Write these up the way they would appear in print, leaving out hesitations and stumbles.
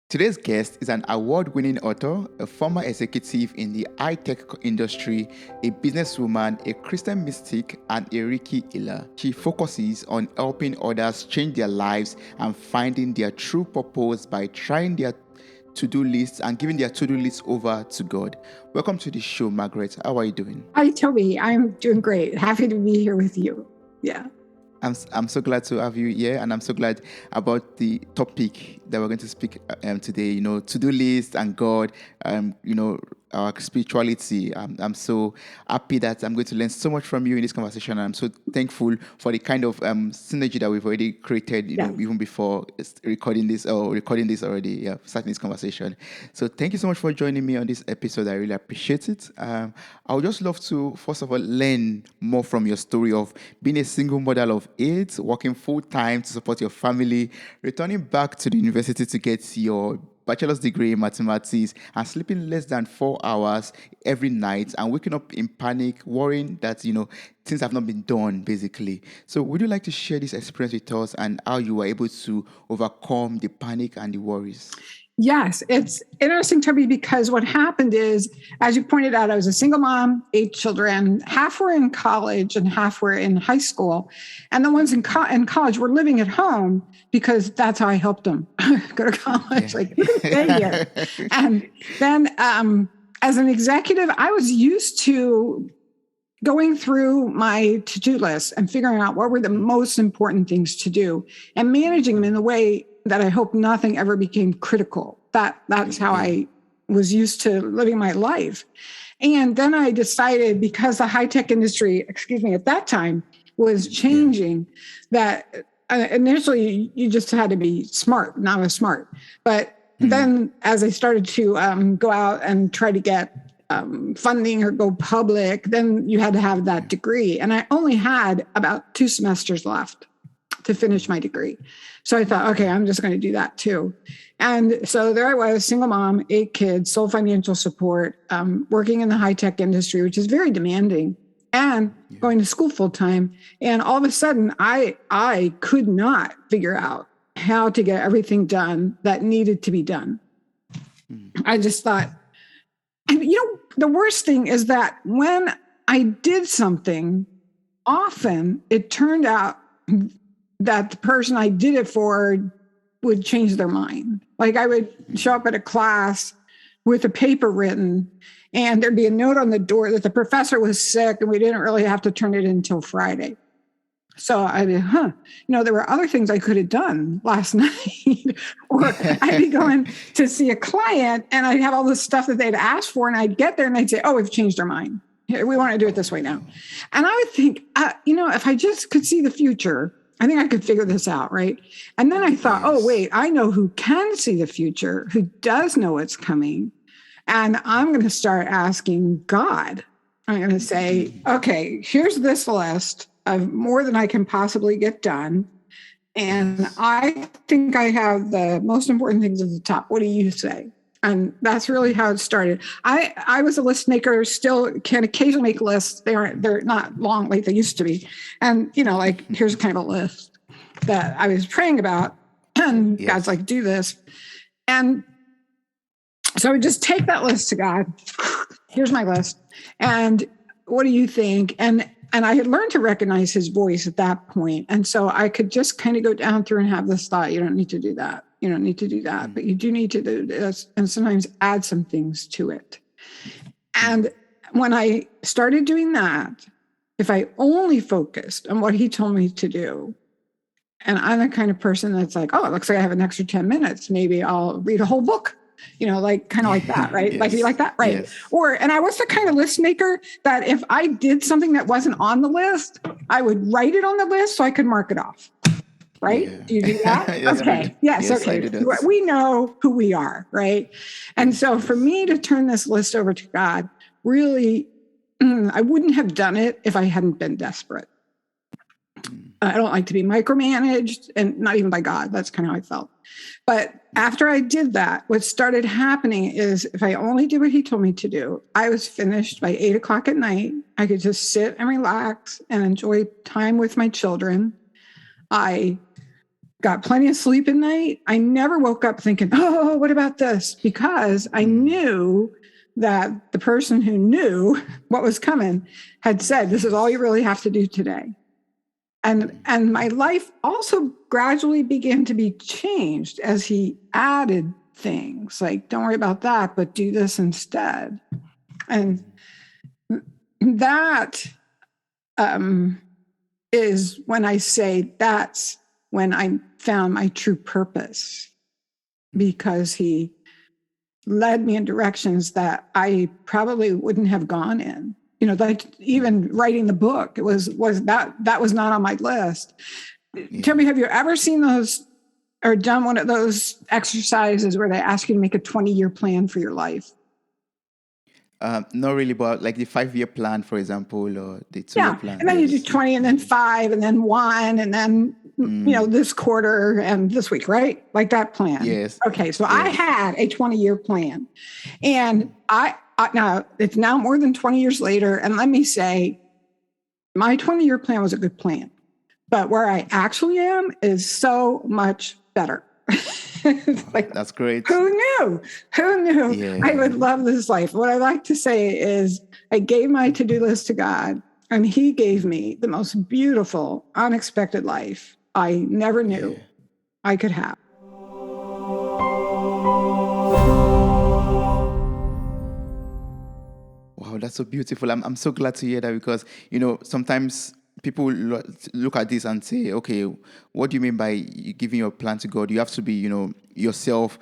Today's guest is an award-winning author, a former executive in the high-tech industry, a businesswoman, a Christian mystic, and a Reiki healer. She focuses on helping others change their lives and finding their true purpose by trying their to-do lists and giving their to-do lists over to God. Welcome to the show, Margaret. How are you doing? Hi, Toby. I'm doing great. Happy to be here with you. Yeah. I'm so glad to have you here, and I'm so glad about the topic that we're going to speak today. To-do list and God. Our spirituality. I'm so happy that I'm going to learn so much from you in this conversation. And I'm so thankful for the kind of synergy that we've already created. Even before recording this already. Yeah, starting this conversation. So thank you so much for joining me on this episode. I really appreciate it. I would just love to first of all learn more from your story of being a single mother of 8, working full time to support your family, returning back to the university to get your bachelor's degree in mathematics, and sleeping less than 4 hours every night and waking up in panic, worrying that, things have not been done, basically. So would you like to share this experience with us and how you were able to overcome the panic and the worries? Yes, it's interesting, Toby, because what happened is, as you pointed out, I was a single mom, 8 children. Half were in college and half were in high school. And the ones in college were living at home because that's how I helped them go to college. Like, you can stay here. And then as an executive, I was used to going through my to-do list and figuring out what were the most important things to do and managing them in the way that I hope nothing ever became critical. That's how I was used to living my life. And then I decided, because the high-tech industry, at that time was changing, that initially you just had to be smart, not as smart. But then as I started to go out and try to get funding or go public, then you had to have that degree. And I only had about 2 semesters left to finish my degree. So I thought, okay, I'm just going to do that too. And so there I was, single mom, 8 kids, sole financial support, working in the high-tech industry, which is very demanding, and going to school full time. And all of a sudden, I could not figure out how to get everything done that needed to be done. I just thought, and the worst thing is that when I did something, often it turned out that the person I did it for would change their mind. Like, I would show up at a class with a paper written, and there'd be a note on the door that the professor was sick and we didn't really have to turn it in until Friday. So I'd be, there were other things I could have done last night. Or I'd be going to see a client and I'd have all this stuff that they'd asked for, and I'd get there and they'd say, oh, we've changed our mind. We want to do it this way now. And I would think, if I just could see the future, I think I could figure this out, right? And then I thought, oh, wait, I know who can see the future, who does know what's coming. And I'm going to start asking God. I'm going to say, okay, here's this list of more than I can possibly get done. And I think I have the most important things at the top. What do you say? And that's really how it started. I was a list maker, still can occasionally make lists. They're not long like they used to be. And, here's kind of a list that I was praying about. And God's like, do this. And so I would just take that list to God. Here's my list. And what do you think? And I had learned to recognize his voice at that point. And so I could just kind of go down through and have this thought, you don't need to do that. You don't need to do that, but you do need to do this, and sometimes add some things to it. And when I started doing that, if I only focused on what he told me to do, and I'm the kind of person that's like, oh, it looks like I have an extra 10 minutes. Maybe I'll read a whole book, like that, right? Yes. Like, you like that, right? Yes. And I was the kind of list maker that if I did something that wasn't on the list, I would write it on the list so I could mark it off. Right? Yeah. Do you do that? Yes, okay. Yes. Okay. We know who we are. Right. And so for me to turn this list over to God, really, I wouldn't have done it if I hadn't been desperate. I don't like to be micromanaged, and not even by God. That's kind of how I felt. But after I did that, what started happening is if I only did what he told me to do, I was finished by 8:00 at night. I could just sit and relax and enjoy time with my children. I got plenty of sleep at night. I never woke up thinking, oh, what about this? Because I knew that the person who knew what was coming had said, this is all you really have to do today. And my life also gradually began to be changed as he added things like, don't worry about that, but do this instead. And that is when I say that's when I found my true purpose, because he led me in directions that I probably wouldn't have gone in. You know, like even writing the book, it was that was not on my list. Yeah. Tell me, have you ever seen those or done one of those exercises where they ask you to make a 20-year plan for your life? Not really, but like the 5-year plan, for example, or the 2-year plan. And then you do 20 and then 5 and then 1 and then, you know, this quarter and this week, right? Like that plan. Yes. Okay. So I had a 20-year plan, and now it's now more than 20 years later. And let me say, my 20-year plan was a good plan, but where I actually am is so much better. Like, that's great. Who knew? Yeah. I would love this life. What I like to say is I gave my to-do list to God, and he gave me the most beautiful, unexpected life I never knew I could have. Wow, that's so beautiful. I'm so glad to hear that, because, you know, sometimes people look at this and say, okay, what do you mean by giving your plan to God? You have to be, you know, yourself,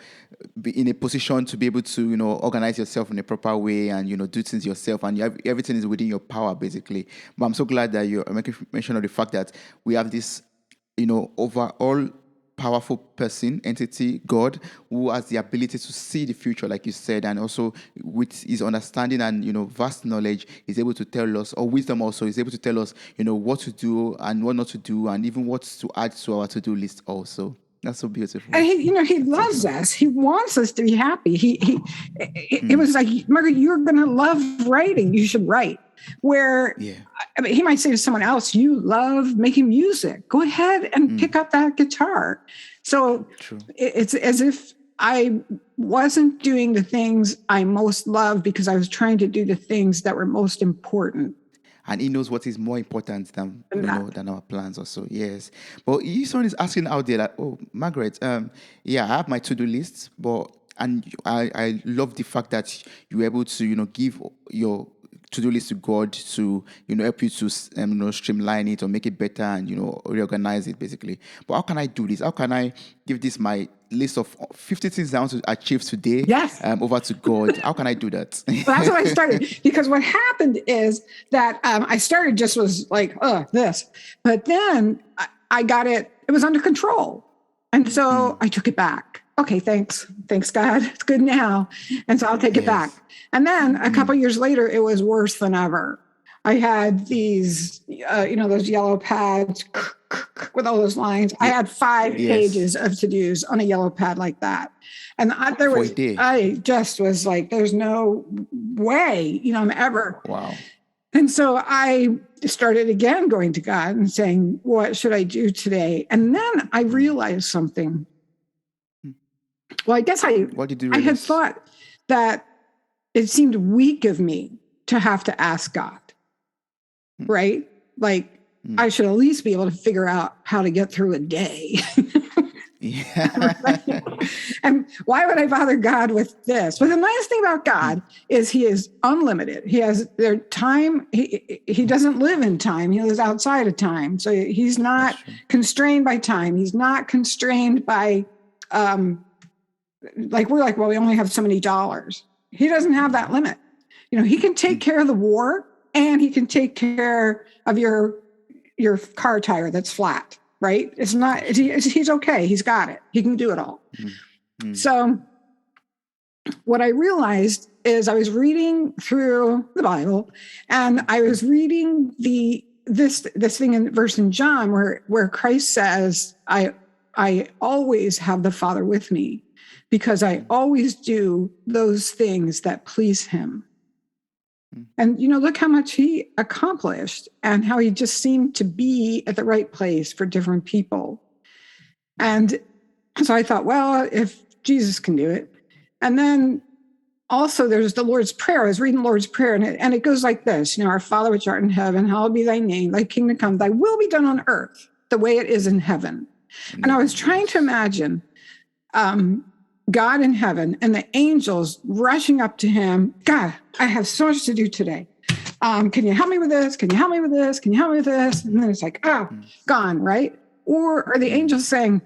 be in a position to be able to, you know, organize yourself in a proper way and, you know, do things yourself, and everything is within your power, basically. But I'm so glad that you're making mention of the fact that we have this, you know, overall powerful person, entity, God, who has the ability to see the future, like you said, and also with his understanding and, you know, vast knowledge, is able to tell us, or wisdom also, is able to tell us, you know, what to do and what not to do, and even what to add to our to-do list also. That's so beautiful. And he loves us. He wants us to be happy. It was like, Margaret, you're going to love writing. You should write. Where, I mean, he might say to someone else, you love making music. Go ahead and pick up that guitar. So it's as if I wasn't doing the things I most love because I was trying to do the things that were most important. And he knows what is more important than, you know, than our plans also. Yes. But someone is asking out there that, oh, Margaret, I have my to-do list, and I love the fact that you're able to, you know, give your to-do list to God to, you know, help you to, you know, streamline it or make it better and, you know, reorganize it, basically. But how can I do this? How can I give this my list of 50 things I want to achieve today over to God? How can I do that? Well, that's what I started, because what happened is that I started just was like, this, but then I got it was under control. And so I took it back. Okay, thanks God, it's good now. And so I'll take it back. And then a couple of years later, it was worse than ever. I had these, you know, those yellow pads with all those lines. I had 5 pages of to-dos on a yellow pad like that. And I just was like, there's no way, you know, I'm ever. Wow. And so I started again going to God and saying, what should I do today? And then I realized something. Well, I guess I had thought that it seemed weak of me to have to ask God, right? Like I should at least be able to figure out how to get through a day. Right? And why would I bother God with this? But the nice thing about God is he is unlimited. He has their time. He doesn't live in time. He lives outside of time. So he's not constrained by time. He's not constrained by, like we're like, well, we only have so many dollars. He doesn't have that limit. You know, he can take care of the war, and he can take care of your car tire that's flat, right? It's not, he's okay. He's got it. He can do it all. So what I realized is I was reading through the Bible, and I was reading this thing in verse in John where Christ says, I always have the Father with me, because I always do those things that please him. And, you know, look how much he accomplished and how he just seemed to be at the right place for different people. And so I thought, well, if Jesus can do it. And then also there's the Lord's Prayer. I was reading the Lord's Prayer, and it goes like this, our Father which art in heaven, hallowed be thy name, thy kingdom come, thy will be done on earth the way it is in heaven. And I was trying to imagine God in heaven and the angels rushing up to him. God, I have so much to do today. Can you help me with this? Can you help me with this? Can you help me with this? And then it's like, gone, right? Or are the angels saying,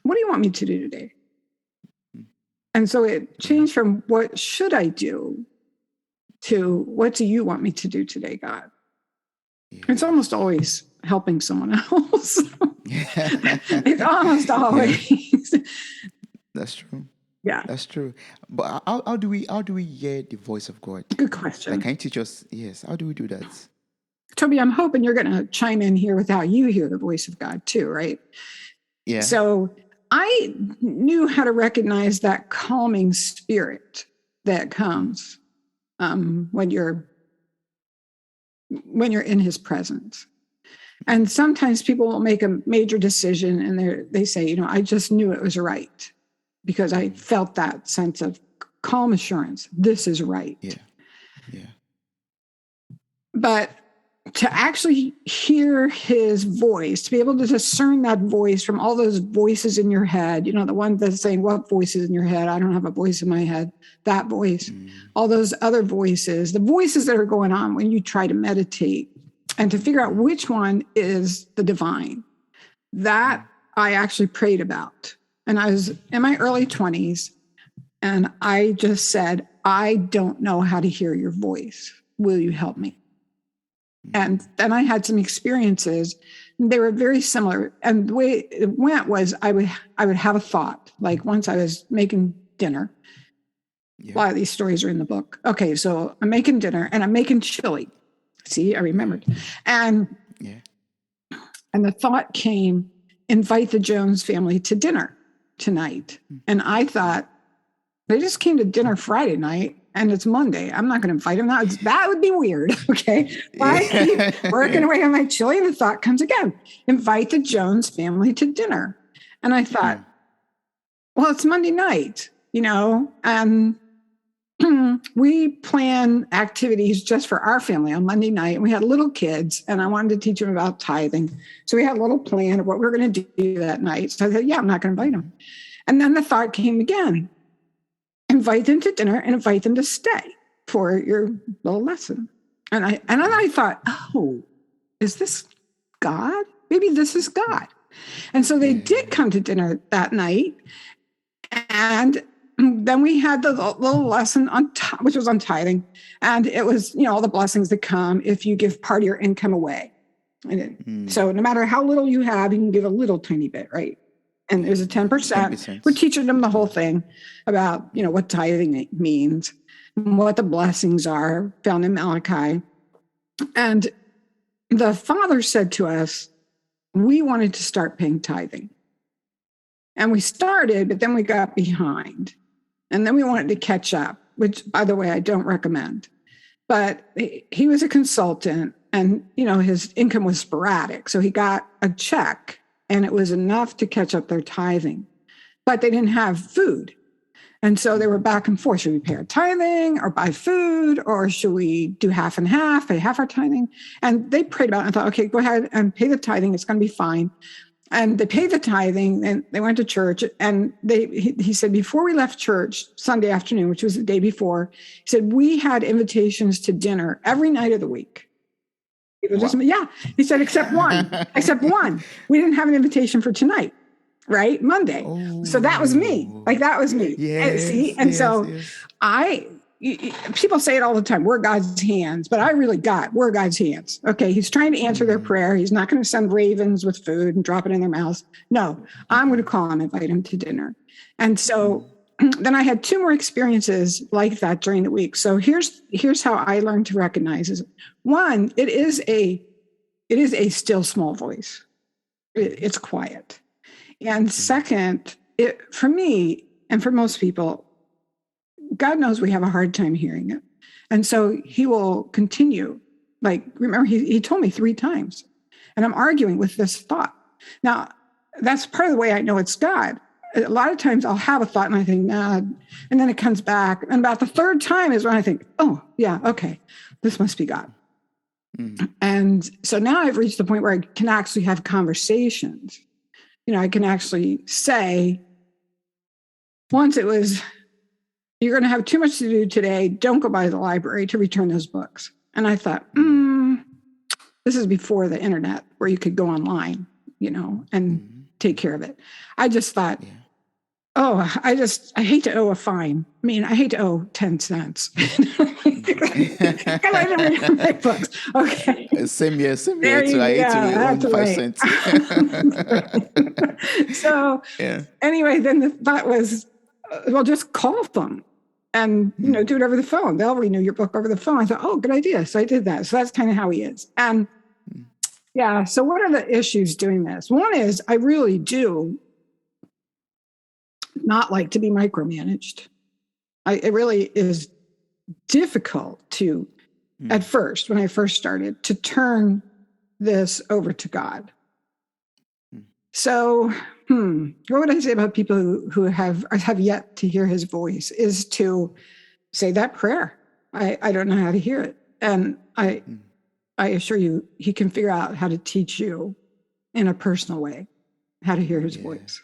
what do you want me to do today? And so it changed from what should I do to what do you want me to do today, God? Yeah. It's almost always helping someone else. It's almost always. Yeah. That's true. Yeah, that's true. But how do we hear the voice of God? Good question. Like, can you teach us? Yes. How do we do that? Toby, I'm hoping you're going to chime in here with how you hear the voice of God too, right? Yeah. So I knew how to recognize that calming spirit that comes when you're in his presence. And sometimes people will make a major decision and they say, I just knew it was right because I felt that sense of calm assurance. This is right. Yeah. Yeah. But to actually hear his voice, to be able to discern that voice from all those voices in your head, the one that's saying, what voice is in your head? I don't have a voice in my head. That voice, all those other voices, the voices that are going on when you try to meditate, and to figure out which one is the divine. That I actually prayed about. And I was in my early 20s, and I just said, I don't know how to hear your voice. Will you help me? And then I had some experiences. They were very similar. And the way it went was I would have a thought. Like once I was making dinner. Yeah. A lot of these stories are in the book. Okay, so I'm making dinner and I'm making chili. See, I remembered. And the thought came, invite the Jones family to dinner tonight. And I thought, they just came to dinner Friday night. And it's Monday. I'm not going to invite him. That would be weird. Okay. But I keep working away on my chili, and the thought comes again, invite the Jones family to dinner. And I thought, well, it's Monday night, and we plan activities just for our family on Monday night. And we had little kids, and I wanted to teach them about tithing. So we had a little plan of what we were going to do that night. So I said, I'm not going to invite them. And then the thought came again. Invite them to dinner and invite them to stay for your little lesson. And then I thought, is this God? Maybe this is God. And so they did come to dinner that night. And then we had the little lesson which was on tithing. And it was, all the blessings that come if you give part of your income away. And so no matter how little you have, you can give a little tiny bit, right? And there's a 10%. We're teaching them the whole thing about, what tithing means, and what the blessings are found in Malachi. And the father said to us, we wanted to start paying tithing. And we started, but then we got behind. And then we wanted to catch up, which, by the way, I don't recommend. But he was a consultant, and, his income was sporadic. So he got a check. And it was enough to catch up their tithing, but they didn't have food. And so they were back and forth. Should we pay our tithing or buy food, or should we do half and half, pay half our tithing? And they prayed about it and thought, okay, go ahead and pay the tithing. It's going to be fine. And they paid the tithing, and they went to church. And he said, before we left church Sunday afternoon, which was the day before, he said, we had invitations to dinner every night of the week. He said, except one. We didn't have an invitation for tonight, right? Monday. So that was me. That was me. Yes, see? And people say it all the time, we're God's hands, but we're God's hands. Okay. He's trying to answer their prayer. He's not going to send ravens with food and drop it in their mouths. No, I'm going to call him, invite him to dinner. And so then I had 2 more experiences like that during the week. So here's how I learned to recognize is, one, it is a still small voice. It's quiet. And second, for me and for most people, God knows we have a hard time hearing it. And so he will continue. Remember, he told me 3 times, and I'm arguing with this thought. Now, that's part of the way I know it's God. A lot of times I'll have a thought and I think, nah, and then it comes back. And about the third time is when I think, oh, yeah, okay, this must be God. And so now I've reached the point where I can actually have conversations. I can actually say, once it was, you're going to have too much to do today. Don't go by the library to return those books. And I thought, this is before the internet where you could go online, and take care of it. I just thought, I hate to owe a fine. I mean, I hate to owe 10 cents. Because I didn't read my books. Okay. Same here too. I hate to owe 5 cents. So anyway, then the thought was, well, just call them and, do it over the phone. They'll renew your book over the phone. I thought, oh, good idea. So I did that. So that's kind of how he is. And so what are the issues doing this? One is I really do not like to be micromanaged. It really is difficult to, at first, when I first started, to turn this over to God. So, what would I say about people who have yet to hear his voice is to say that prayer. I don't know how to hear it. And I assure you, he can figure out how to teach you in a personal way how to hear his voice.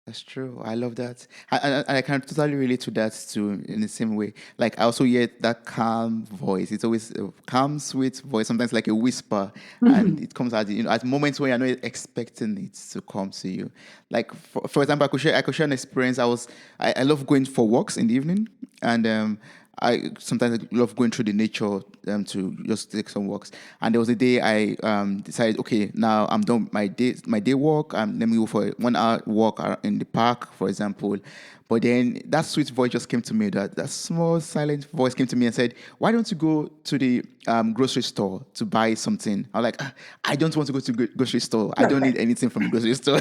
That's true. I love that. I can totally relate to that too in the same way. Like I also hear that calm voice. It's always a calm, sweet voice, sometimes like a whisper. And it comes out, at moments when you're not expecting it to come to you. Like for example, I could share an experience. I love going for walks in the evening, and I sometimes love going through the nature to just take some walks. And there was a day I decided, okay, now I'm done with my day walk. Let me go for a 1 hour walk in the park, for example. But then that sweet voice just came to me. That small silent voice came to me and said, "Why don't you go to the grocery store to buy something?" I'm like, I don't want to go to the grocery store. I don't need anything from the grocery store.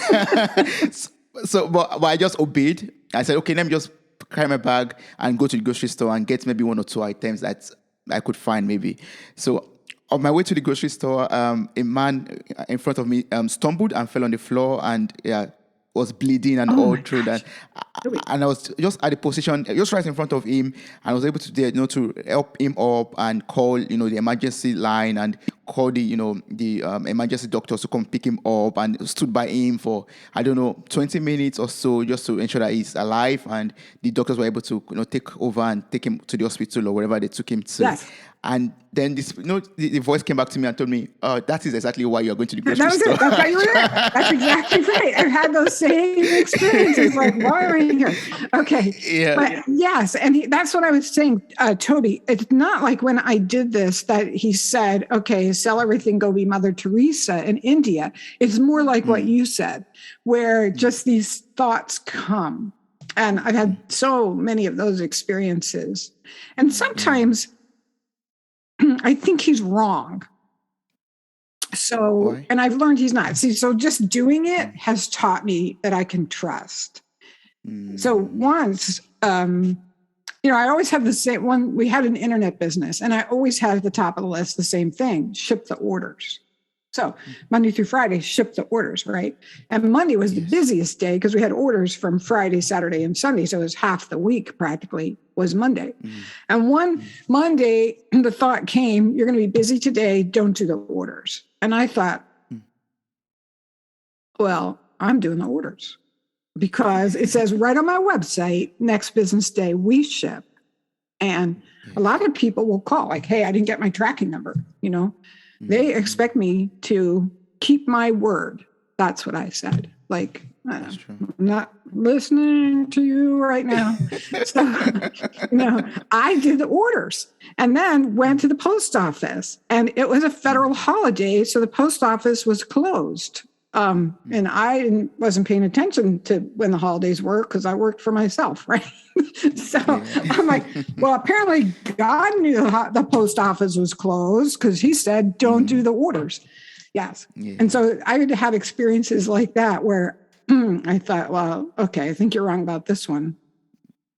But I just obeyed. I said, okay, let me just carry my bag and go to the grocery store and get maybe 1 or 2 items that I could find maybe. So on my way to the grocery store, a man in front of me stumbled and fell on the floor and was bleeding and all through that. And I was just at the position, just right in front of him, and I was able to, to help him up and call, the emergency line and call the emergency doctors to come pick him up, and stood by him for, 20 minutes or so just to ensure that he's alive. And the doctors were able to, take over and take him to the hospital or wherever they took him to. Yes. And then the voice came back to me and told me, that is exactly why you're going to the grocery store. It. That's why you were there. That's exactly right. I've had those same experiences. Like, why are we here? Okay. Yeah. But yes. And that's what I was saying, Toby. It's not like when I did this that he said, okay, sell everything, go be Mother Teresa in India. It's more like what you said, where just these thoughts come. And I've had so many of those experiences. And sometimes I think he's wrong. So, and I've learned he's not. See, so just doing it has taught me that I can trust. So once, I always have the same one. We had an internet business, and I always had at the top of the list the same thing: ship the orders. So Monday through Friday, ship the orders, right? And Monday was the busiest day because we had orders from Friday, Saturday, and Sunday. So it was half the week practically was Monday. And one Monday, the thought came, you're going to be busy today. Don't do the orders. And I thought, well, I'm doing the orders because it says right on my website, next business day, we ship. And a lot of people will call like, hey, I didn't get my tracking number, They expect me to keep my word. That's what I said. Like, I'm not listening to you right now. So, I did the orders and then went to the post office, and it was a federal holiday. So the post office was closed. And I wasn't paying attention to when the holidays were because I worked for myself, right? So I'm like, well, apparently God knew the post office was closed because he said, don't do the orders. Yes. Yeah. And so I would have experiences like that where I thought, well, okay, I think you're wrong about this one.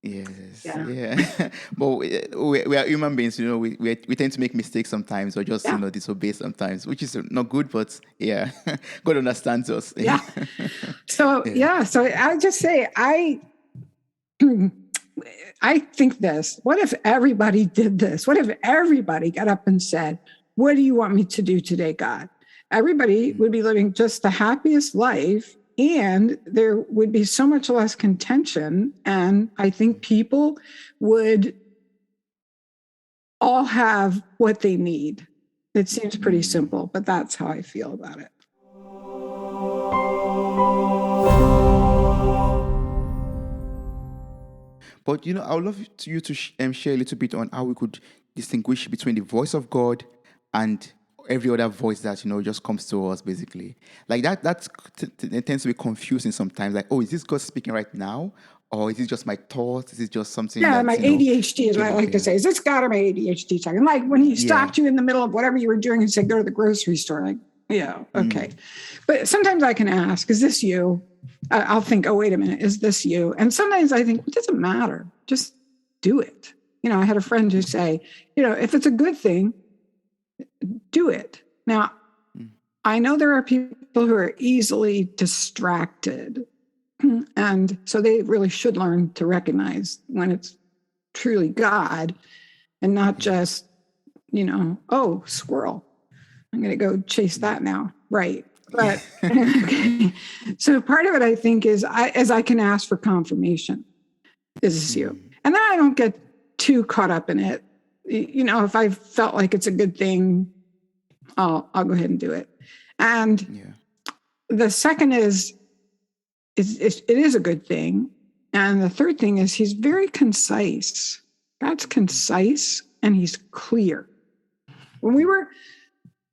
Yes, Yeah. yeah. But we are human beings, we tend to make mistakes sometimes or just, Yeah. disobey sometimes, which is not good, but yeah, God understands us. Yeah. So, Yeah. yeah. So I just say, I think this, what if everybody did this? What if everybody got up and said, what do you want me to do today, God? Everybody would be living just the happiest life, and there would be so much less contention. And I think people would all have what they need. It seems pretty simple, but that's how I feel about it. But I would love you to share a little bit on how we could distinguish between the voice of God and every other voice that just comes to us, basically. Like it tends to be confusing sometimes. Like, oh, is this God speaking right now, or is it just my thoughts? Is it just something Yeah, that my ADHD is what I like to yeah. say. Is this God or my ADHD talking? Like when he stopped Yeah. you in the middle of whatever you were doing and said, go to the grocery store. Like, yeah, okay. But sometimes I can ask, is this you? I'll think, oh, wait a minute, is this you? And sometimes I think, it doesn't matter. Just do it. I had a friend who say, if it's a good thing, do it. Now, I know there are people who are easily distracted. And so they really should learn to recognize when it's truly God and not just, oh, squirrel. I'm going to go chase that now. Right. But okay. So part of it, I think, is I can ask for confirmation. Is this you? And then I don't get too caught up in it. If I felt like it's a good thing, I'll go ahead and do it. And the second is it is a good thing. And the third thing is he's very concise. God's concise and he's clear. When we were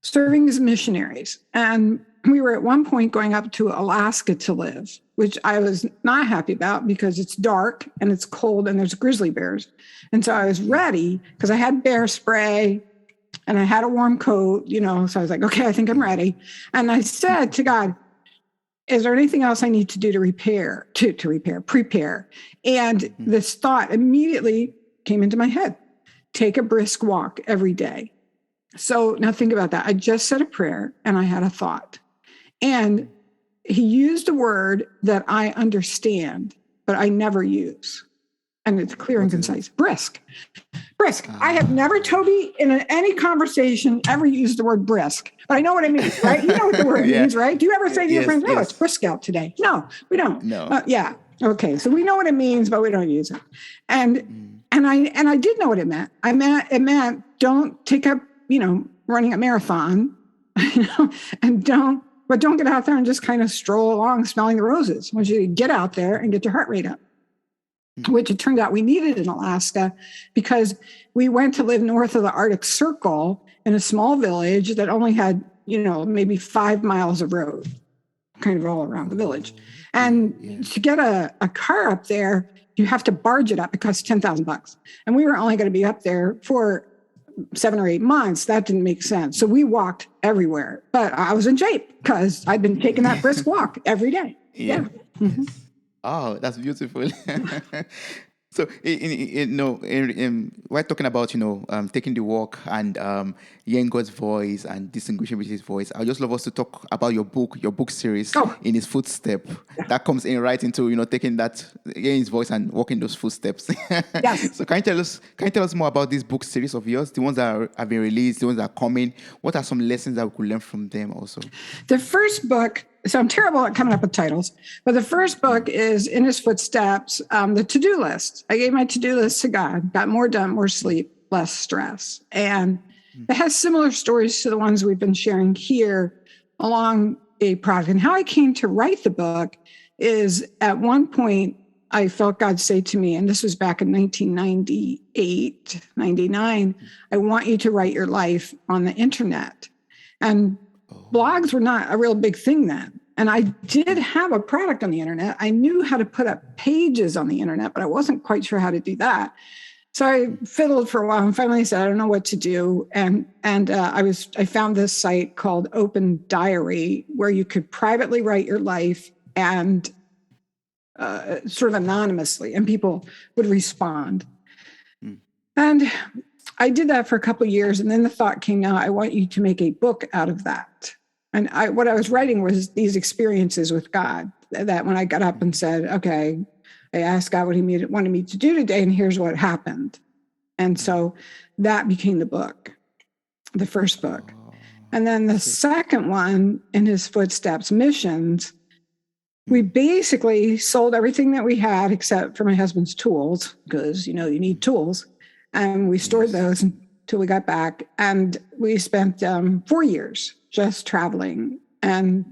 serving as missionaries, and we were at one point going up to Alaska to live, which I was not happy about because it's dark and it's cold and there's grizzly bears. And so I was ready because I had bear spray and I had a warm coat, so I was like, okay, I think I'm ready. And I said to God, is there anything else I need to do to prepare? And this thought immediately came into my head. Take a brisk walk every day. So now think about that. I just said a prayer and I had a thought. And he used a word that I understand, but I never use. And it's clear and concise. Brisk. Brisk. I have never, Toby, in any conversation ever used the word brisk, but I know what it means, right? You know what the word means, right? Do you ever say to your friends, oh, it's brisk out today? No, we don't. No. Yeah. Okay. So we know what it means, but we don't use it. And I did know what it meant. It meant don't take up, running a marathon, and don't get out there and just kind of stroll along smelling the roses. I want you to get out there and get your heart rate up. Which it turned out we needed in Alaska because we went to live north of the Arctic Circle in a small village that only had, maybe 5 miles of road, kind of all around the village. And to get a car up there, you have to barge it up. It costs $10,000. And we were only going to be up there for 7 or 8 months. That didn't make sense. So we walked everywhere. But I was in shape because I'd been taking that brisk walk every day. Yeah. Mm-hmm. Oh, that's beautiful. So, we're talking about, taking the walk and hearing God's voice and distinguishing with his voice. I would just love us to talk about your book series, In His Footstep. Yeah. That comes in right into, taking that, hearing his voice and walking those footsteps. Yes. So can you tell us more about this book series of yours, the ones that have been released, the ones that are coming? What are some lessons that we could learn from them also? The first book, so I'm terrible at coming up with titles, but the first book is In His Footsteps, the to-do list. I gave my to-do list to God, got more done, more sleep, less stress. And it has similar stories to the ones we've been sharing here along a product. And how I came to write the book is at one point, I felt God say to me, and this was back in 1998, 99, I want you to write your life on the internet. And blogs were not a real big thing then. And I did have a product on the internet. I knew how to put up pages on the internet, but I wasn't quite sure how to do that. So I fiddled for a while and finally said, I don't know what to do. And I found this site called Open Diary where you could privately write your life and sort of anonymously, and people would respond. Mm. And I did that for a couple of years, and then the thought came, now I want you to make a book out of that. And what I was writing was these experiences with God, that when I got up and said, okay, I asked God what he wanted me to do today, and here's what happened. And so that became the book, the first book. And then the second one, In His Footsteps, Missions, we basically sold everything that we had except for my husband's tools, because, you need tools. And we stored those until we got back. And we spent 4 years just traveling and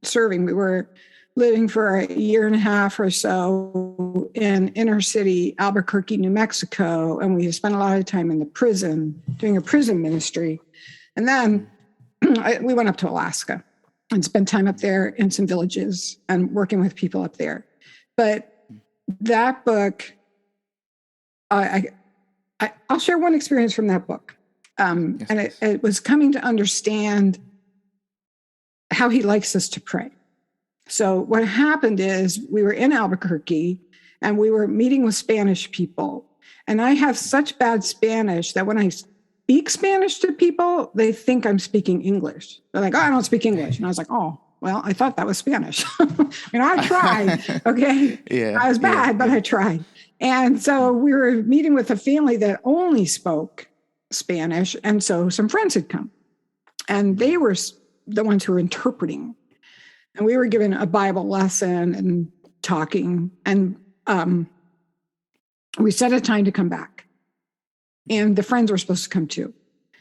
serving. We were living for a year and a half or so in inner city Albuquerque, New Mexico. And we spent a lot of time in the prison, doing a prison ministry. And then we went up to Alaska and spent time up there in some villages and working with people up there. But that book, I'll share one experience from that book. Yes, and it was coming to understand how he likes us to pray. So what happened is we were in Albuquerque and we were meeting with Spanish people. And I have such bad Spanish that when I speak Spanish to people, they think I'm speaking English. They're like, oh, I don't speak English. And I was like, oh, well, I thought that was Spanish. I tried. Okay. Yeah. I was bad, but I tried. And so we were meeting with a family that only spoke Spanish. And so some friends had come, and they were the ones who were interpreting. And we were given a Bible lesson and talking. And we set a time to come back. And the friends were supposed to come too.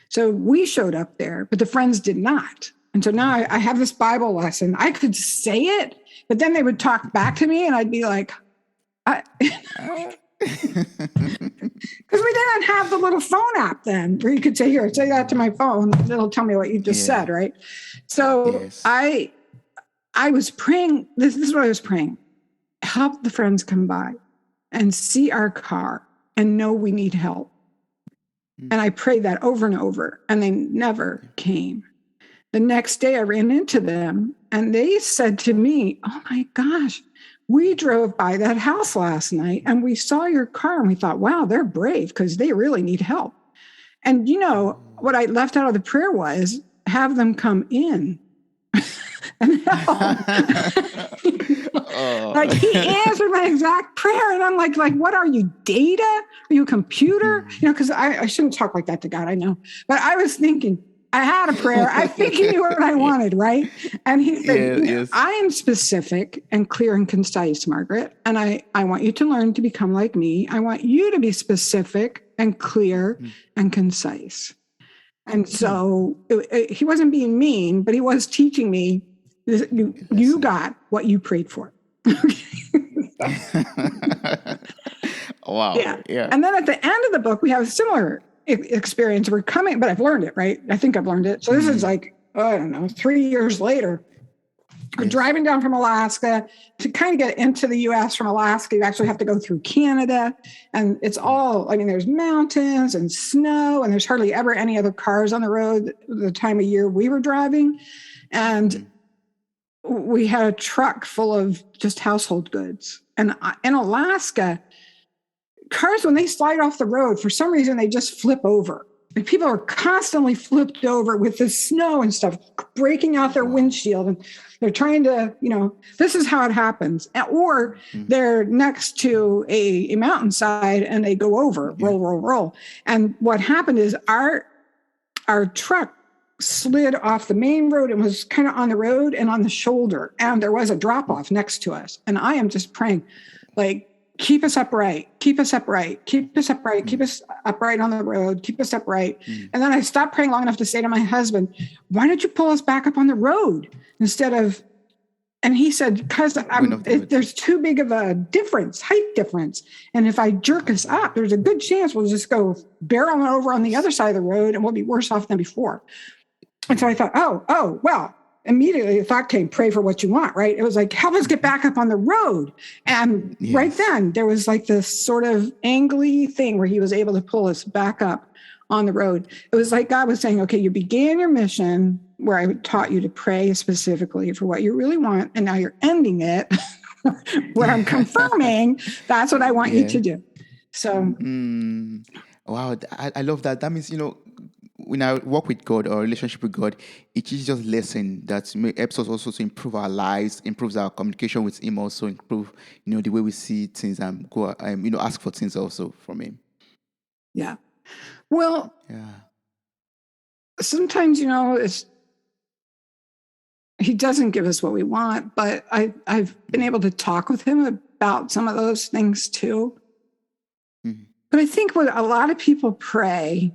So we showed up there, but the friends did not. And so now I have this Bible lesson. I could say it, but then they would talk back to me and I'd be like, because we didn't have the little phone app then where you could say, here, say that to my phone. It'll tell me what you just said, right? So Yes. I was praying. This is what I was praying. Help the friends come by and see our car and know we need help. And I prayed that over and over, and they never came. The next day I ran into them and they said to me, oh my gosh, we drove by that house last night and we saw your car and we thought, wow, they're brave because they really need help. And what I left out of the prayer was have them come in and help. Like he answered my exact prayer. And I'm like, what are you, data? Are you a computer? Because I shouldn't talk like that to God, I know. But I was thinking, I had a prayer. I think he knew what I wanted, right? And he said, yes. I am specific and clear and concise, Margaret. And I want you to learn to become like me. I want you to be specific and clear and concise. And so he wasn't being mean, but he was teaching me, you got what you prayed for. Wow. Yeah. And then at the end of the book, we have a similar experience. We're coming, but I've learned it, right? I think I've learned it. So this is like, I don't know, 3 years later. We're driving down from Alaska to kind of get into the U.S. from Alaska. You actually have to go through Canada. And it's all, there's mountains and snow, and there's hardly ever any other cars on the road the time of year we were driving. And we had a truck full of just household goods. And in Alaska, cars, when they slide off the road, for some reason, they just flip over. And people are constantly flipped over with the snow and stuff, breaking out their windshield. And they're trying to, this is how it happens. Or they're next to a mountainside and they go over, roll. And what happened is our truck slid off the main road and was kind of on the road and on the shoulder. And there was a drop off next to us. And I am just praying, keep us upright, keep us upright, keep us upright, keep us upright on the road, keep us upright. And then I stopped praying long enough to say to my husband, why don't you pull us back up on the road instead of, and he said, because there's too big of a height difference. And if I jerk us up, there's a good chance we'll just go barreling over on the other side of the road and we'll be worse off than before. And so I thought, well, immediately the thought came, pray for what you want, right? It was like, help us get back up on the road. And right then there was like this sort of angly thing where he was able to pull us back up on the road. It was like God was saying, okay, you began your mission where I taught you to pray specifically for what you really want. And now you're ending it where I'm confirming that's what I want you to do. So, Wow, I love that. That means, when I work with God or relationship with God, it is just lesson that helps us also to improve our lives, improves our communication with Him, also improve, the way we see things and go, ask for things also from Him. Yeah. Well, Yeah. Sometimes, He doesn't give us what we want, but I've been able to talk with Him about some of those things too. Mm-hmm. But I think what a lot of people pray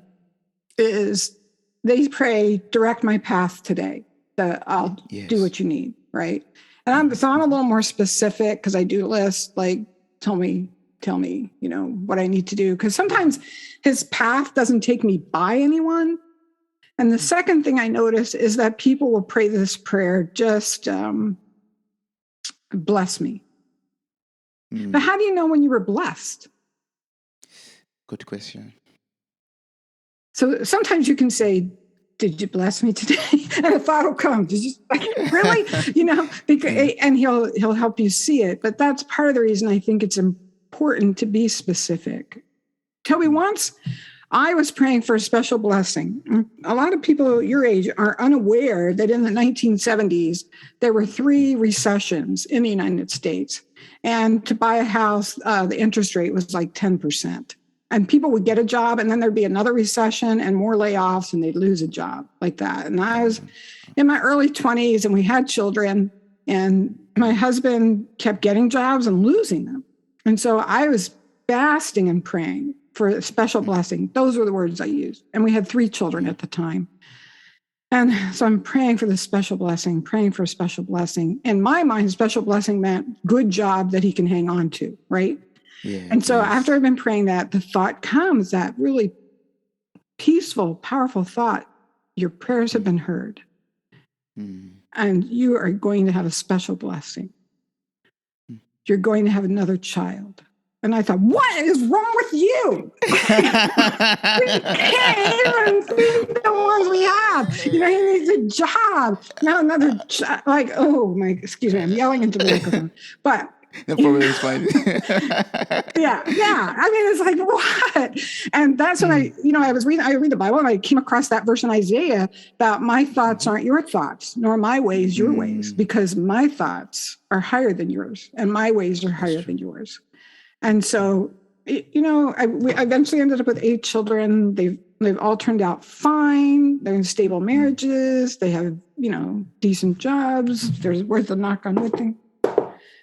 is they pray, direct my path today, that I'll do what you need, right? And I'm a little more specific because I do list, like, tell me, what I need to do. Because sometimes His path doesn't take me by anyone. And the second thing I notice is that people will pray this prayer, just bless me. But how do you know when you were blessed? Good question. So sometimes you can say, did you bless me today? And a thought will come. Did you really? Because, and he'll help you see it. But that's part of the reason I think it's important to be specific. Toby, once I was praying for a special blessing. A lot of people your age are unaware that in the 1970s, there were 3 recessions in the United States. And to buy a house, the interest rate was like 10%. And people would get a job, and then there'd be another recession and more layoffs, and they'd lose a job like that. And I was in my early 20s, and we had children, and my husband kept getting jobs and losing them. And so I was fasting and praying for a special blessing. Those were the words I used. And we had 3 children at the time. And so I'm praying for this special blessing, praying for a special blessing. In my mind, special blessing meant good job that he can hang on to, right? Yeah, and so after I've been praying that, the thought comes, that really peaceful, powerful thought, your prayers have been heard. And you are going to have a special blessing. You're going to have another child. And I thought, what is wrong with you? We can't even feed the ones we have. He needs a job. Now another job. Like, excuse me, I'm yelling into the microphone. But no problem, it's fine. yeah. I mean, it's like, what? And that's when I read the Bible, and I came across that verse in Isaiah about my thoughts aren't your thoughts, nor my ways your ways, because my thoughts are higher than yours, and my ways are higher than yours. And so, I eventually ended up with 8 children. They've all turned out fine. They're in stable marriages. They have, decent jobs. There's worth a knock on wood thing.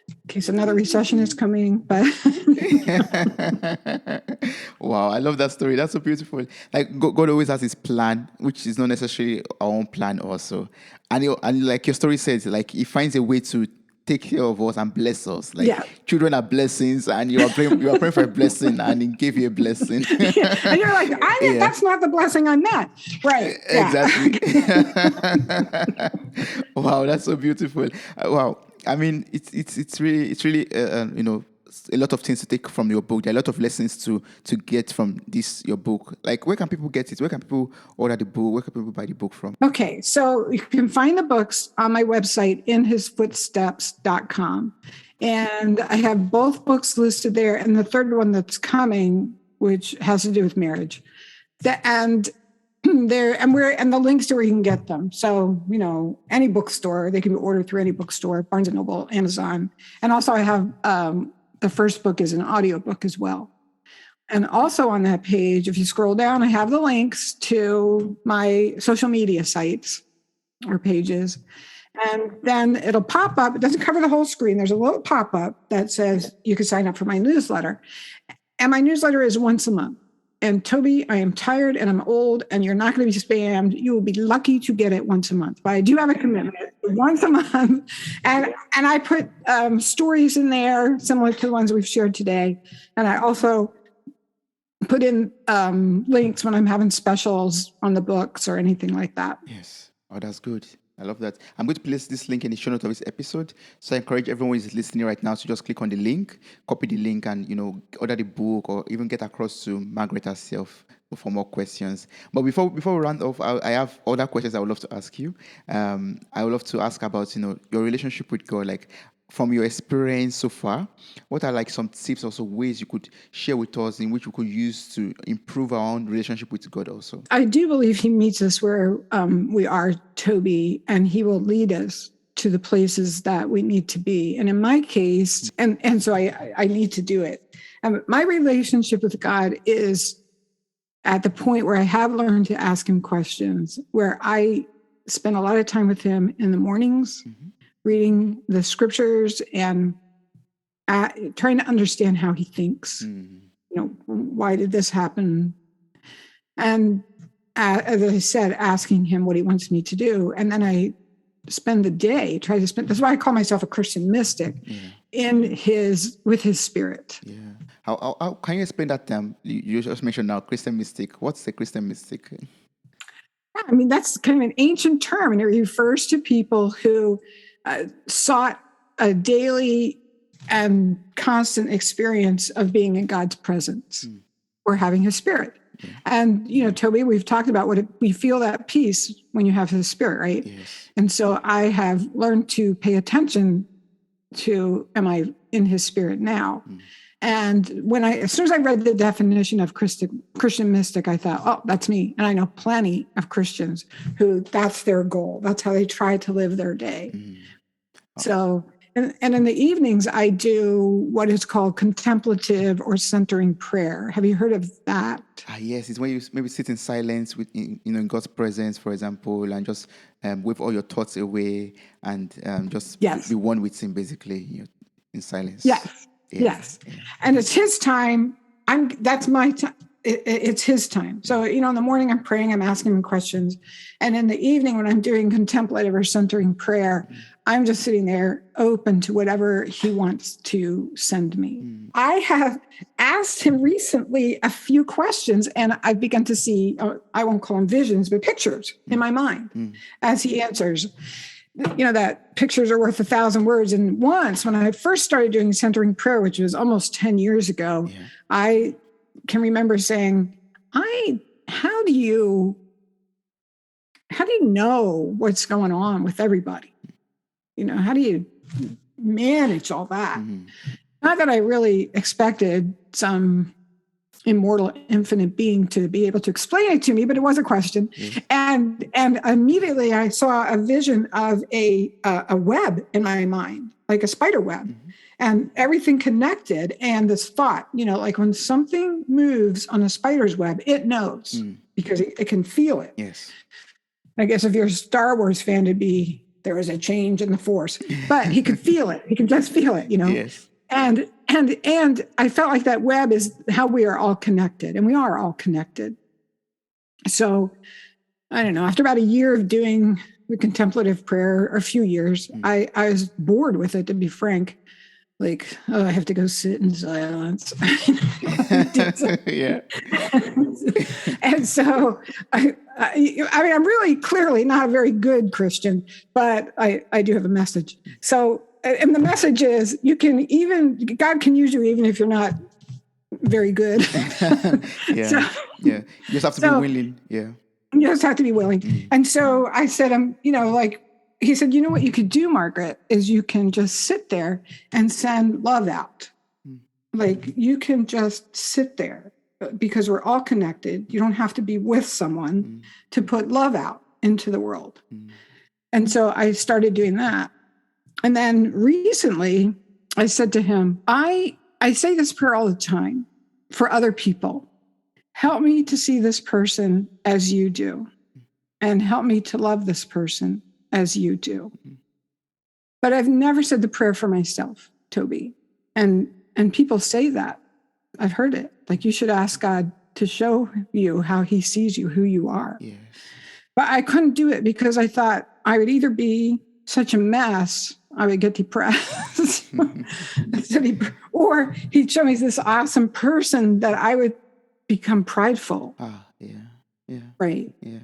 In case another recession is coming, but wow, I love that story. That's so beautiful. Like God always has His plan, which is not necessarily our own plan also. And like your story says, like He finds a way to take care of us and bless us. Like children are blessings, and you are praying for a blessing, and He gave you a blessing. And you're like, that's not the blessing I meant. Right. Exactly. Wow, that's so beautiful. Wow. I mean, it's really a lot of things to take from your book. There are a lot of lessons to get from your book. Like, where can people get it? Where can people order the book? Where can people buy the book from? Okay, so you can find the books on my website, inhisfootsteps.com. And I have both books listed there, and the third one that's coming, which has to do with marriage. And the links to where you can get them. So, any bookstore, they can be ordered through any bookstore, Barnes & Noble, Amazon. And also I have, the first book is an audiobook as well. And also on that page, if you scroll down, I have the links to my social media sites or pages. And then it'll pop up. It doesn't cover the whole screen. There's a little pop-up that says you can sign up for my newsletter. And my newsletter is once a month. And Toby, I am tired and I'm old, and you're not going to be spammed. You will be lucky to get it once a month. But I do have a commitment once a month. And I put stories in there similar to the ones we've shared today. And I also put in links when I'm having specials on the books or anything like that. Yes. Oh, that's good. I love that. I'm going to place this link in the show notes of this episode. So I encourage everyone who is listening right now to just click on the link, copy the link, and order the book, or even get across to Margaret herself for more questions. But before we round off, I have other questions I would love to ask you. I would love to ask about your relationship with God. Like, from your experience so far, what are like some tips, also ways you could share with us in which we could use to improve our own relationship with God also? I do believe he meets us where we are, Toby, and he will lead us to the places that we need to be. And in my case, and so I need to do it. My relationship with God is at the point where I have learned to ask him questions, where I spend a lot of time with him in the mornings, reading the scriptures and trying to understand how he thinks. Why did this happen? And as I said, asking him what he wants me to do. And then I spend the day, that's why I call myself a Christian mystic, with his spirit. Yeah. How can you explain that term? You just mentioned now Christian mystic. What's a Christian mystic? I mean, that's kind of an ancient term, and it refers to people who sought a daily and constant experience of being in God's presence or having his spirit. And, Toby, we've talked about we feel that peace when you have his spirit, right? Yes. And so I have learned to pay attention to, am I in his spirit now? And as soon as I read the definition of Christian mystic, I thought, oh, that's me. And I know plenty of Christians who that's their goal. That's how they try to live their day. So, and in the evenings, I do what is called contemplative or centering prayer. Have you heard of that? Yes, it's when you maybe sit in silence in God's presence, for example, and just wave all your thoughts away and just be one with him, basically, in silence. Yes. And it's his time. That's my time. It's his time. So, in the morning I'm praying, I'm asking him questions. And in the evening when I'm doing contemplative or centering prayer, I'm just sitting there open to whatever he wants to send me. I have asked him recently a few questions, and I've begun to see, I won't call them visions, but pictures in my mind as he answers. That pictures are worth 1,000 words. And once when I first started doing centering prayer, which was almost 10 years ago, I can remember saying, how do you know what's going on with everybody? How do you manage all that? Not that I really expected some immortal, infinite being to be able to explain it to me, but it was a question. And immediately I saw a vision of a web in my mind, like a spider web, and everything connected. And this thought, like when something moves on a spider's web, it knows because it can feel it. Yes. I guess if you're a Star Wars fan, there was a change in the force, but he could feel it. He could just feel it, Yes. And I felt like that web is how we are all connected, and we are all connected. So I don't know, after about a year of doing the contemplative prayer, or a few years, I was bored with it, to be frank. Like, I have to go sit in silence. Yeah. And so I mean, I'm really clearly not a very good Christian, but I do have a message. So, and the message is God can use you even if you're not very good. You just have to be willing. Yeah. You just have to be willing. And so I said, he said, what you could do, Margaret, is you can just sit there and send love out. Like, you can just sit there because we're all connected. You don't have to be with someone to put love out into the world. And so I started doing that. And then recently I said to him, I say this prayer all the time for other people. Help me to see this person as you do, and help me to love this person as you do. But I've never said the prayer for myself, Toby. And people say that. I've heard it. Like, you should ask God to show you how he sees you, who you are. Yes. But I couldn't do it because I thought I would either be such a mess, I would get depressed, or he'd show me this awesome person that I would become prideful. Yeah. Right. Yeah.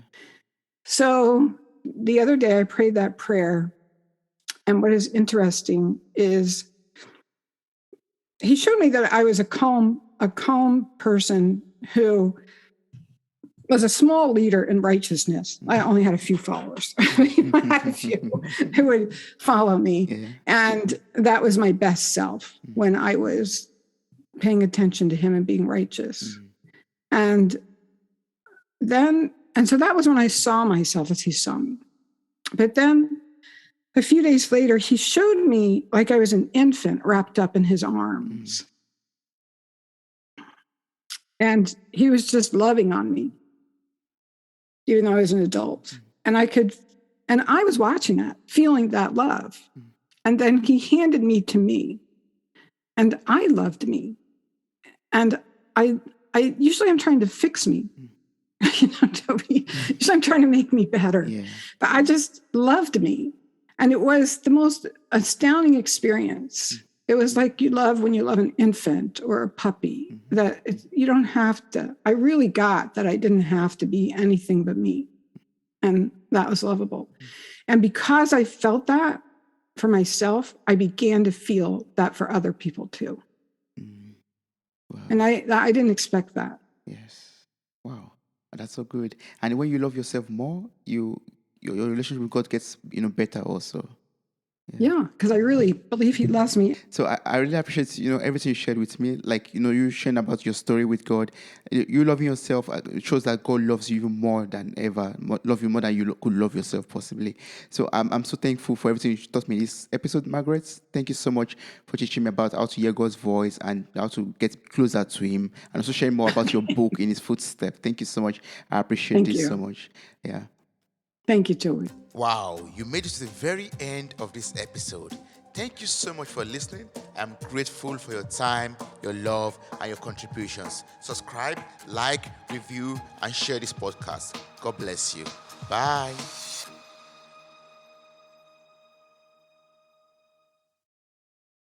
So the other day I prayed that prayer, and what is interesting is he showed me that I was a calm person who was a small leader in righteousness. I only had a few followers. I had a few who would follow me. Yeah. And that was my best self when I was paying attention to him and being righteous. And so that was when I saw myself as he saw me. But then a few days later, he showed me like I was an infant wrapped up in his arms. And he was just loving on me, even though I was an adult. And I was watching that, feeling that love. And then he handed me to me. And I loved me. And I usually I'm trying to fix me. Toby. Usually I'm trying to make me better. Yeah. But I just loved me. And it was the most astounding experience. It was like you love when you love an infant or a puppy, that you don't have to. I really got that I didn't have to be anything but me. And that was lovable. And because I felt that for myself, I began to feel that for other people too. Wow. And I didn't expect that. Yes. Wow. That's so good. And when you love yourself more, your relationship with God gets better also. Yeah, because I really believe he loves me. So I really appreciate everything you shared with me. Like you sharing about your story with God. You loving yourself, it shows that God loves you even more than ever. Love you more than you could love yourself possibly. So I'm so thankful for everything you taught me this episode, Margaret. Thank you so much for teaching me about how to hear God's voice and how to get closer to Him, and also sharing more about your book, In His Footsteps. Thank you so much. I appreciate it so much. Yeah. Thank you, Joey. Wow, you made it to the very end of this episode. Thank you so much for listening. I'm grateful for your time, your love, and your contributions. Subscribe, like, review, and share this podcast. God bless you. Bye.